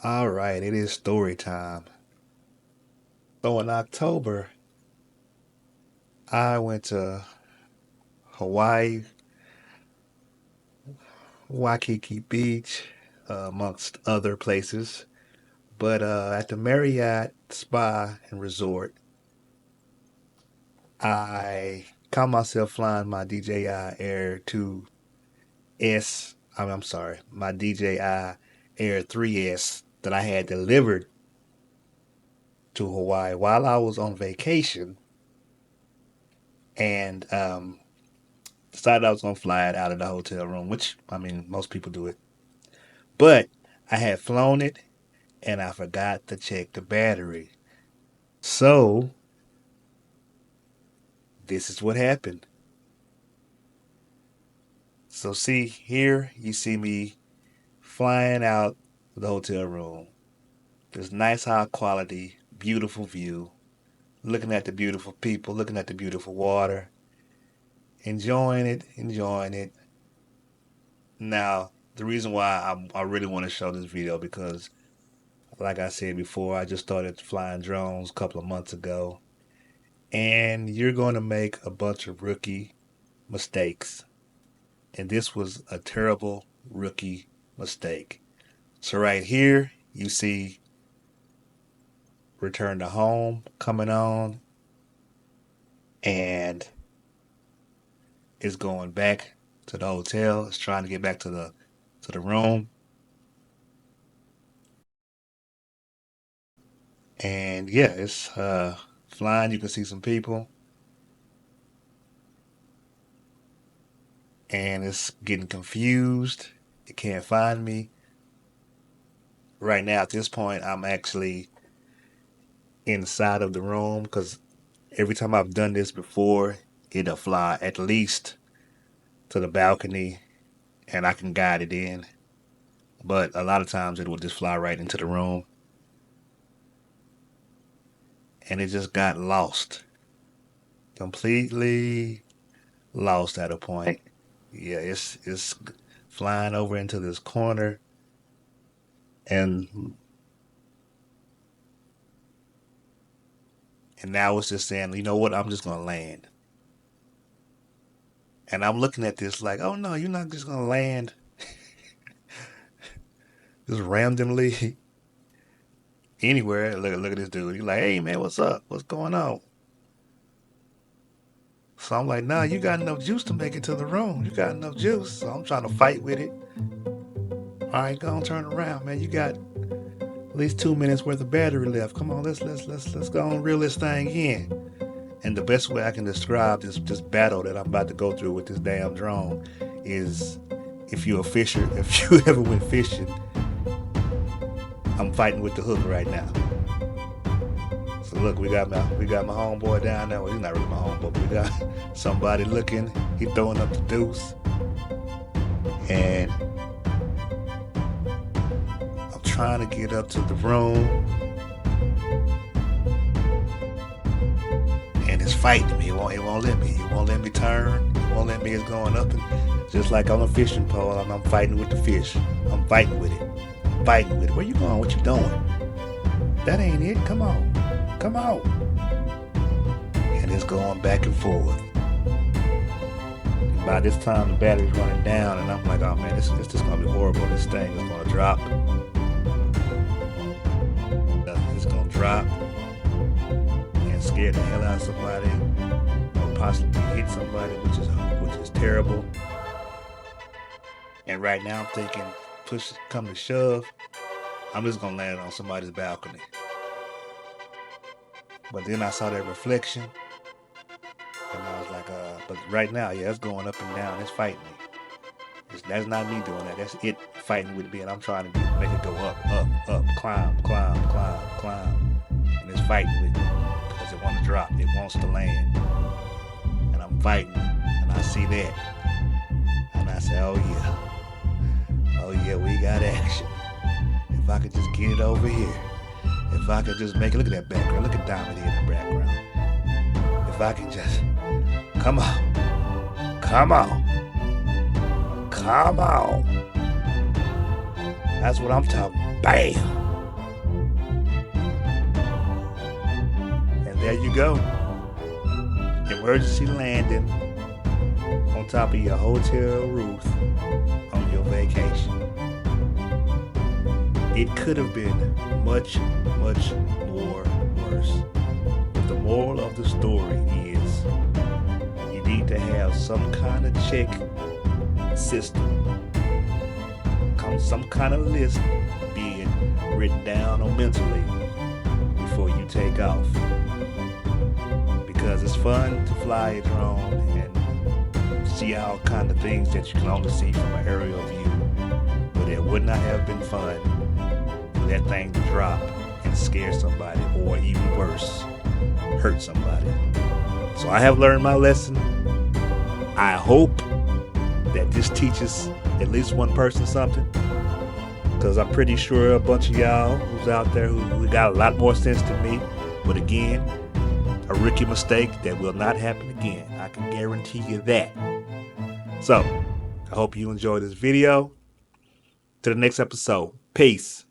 All right, it is story time. So in October, I went to Hawaii, Waikiki Beach, amongst other places. But at the Marriott Spa and Resort, I caught myself flying my DJI Air 2S. I'm sorry, my DJI Air 3S that I had delivered to Hawaii while I was on vacation, and decided I was gonna fly it out of the hotel room, which I mean most people do it. But I had flown it and I forgot to check the battery. So this is what happened. So see here, you see me flying out of the hotel room. This nice high quality, beautiful view, looking at the beautiful people, looking at the beautiful water, enjoying it, enjoying it. Now, the reason why I really want to show this video because like I said before, I just started flying drones a couple of months ago, and you're going to make a bunch of rookie mistakes. And this was a terrible rookie mistake. So, right here, you see Return to Home coming on, and it's going back to the hotel. It's trying to get back to the room. And yeah, it's flying. You can see some people, and it's getting confused. It can't find me. Right now, at this point, I'm actually inside of the room because every time I've done this before, it'll fly at least to the balcony and I can guide it in. But a lot of times it will just fly right into the room, and it just got lost. Completely lost at a point. Yeah, it's flying over into this corner, and now it's just saying, you know what, I'm just gonna land. And I'm looking at this like, oh no, you're not just gonna land just randomly anywhere. Look at this dude. He's like, hey man, what's up? What's going on? So I'm like, nah, you got enough juice to make it to the room. You got enough juice. So I'm trying to fight with it. All right, go on, turn around, man. You got at least 2 minutes worth of battery left. Come on, let's go and reel this thing in. And the best way I can describe this battle that I'm about to go through with this damn drone is if you're a fisher, if you ever went fishing, I'm fighting with the hook right now. So look, we got my homeboy down there. Well, he's not really my homeboy, but we got somebody looking. He throwing up the deuce, and I'm trying to get up to the room, and it's fighting me. It won't let me. It won't let me turn. It won't let me. It's going up, and just like on a fishing pole, I'm fighting with the fish. I'm fighting with it. Fighting with it. Where you going? What you doing? That ain't it. Come on. Come on. And it's going back and forth. By this time, the battery's running down, and I'm like, oh man, this is just gonna be horrible. This thing is gonna drop. It's gonna drop and scare the hell out of somebody, or possibly hit somebody, which is terrible. And right now, I'm thinking, push come to shove, I'm just gonna land on somebody's balcony. But then I saw that reflection, and I was like, but right now, yeah, it's going up and down. It's fighting me. That's not me doing that. That's it fighting with me, and I'm trying to make it go up, up, up, climb, climb, climb, climb, and it's fighting with me because it wants to drop. It wants to land, and I'm fighting, and I see that, and I say, oh yeah, we got action. If I could just get it over here, if I could just make it. Look at that background. Look at Diamond here in the background. If I can just come on, come on. Come on. That's what I'm talking. Bam. there you go. Emergency landing on top of your hotel roof on your vacation. It could have been much, much more worse. But the moral of the story is you need to have some kind of check system, some kind of list being written down or mentally before you take off. Because it's fun to fly a drone and see all kind of things that you can only see from an aerial view. But it would not have been fun for that thing to drop and scare somebody, or even worse, hurt somebody. So I have learned my lesson. I hope that this teaches at least one person something, because I'm pretty sure a bunch of y'all who's out there who got a lot more sense than me. But again, a rookie mistake that will not happen again. I can guarantee you that. So, I hope you enjoyed this video. To the next episode. Peace.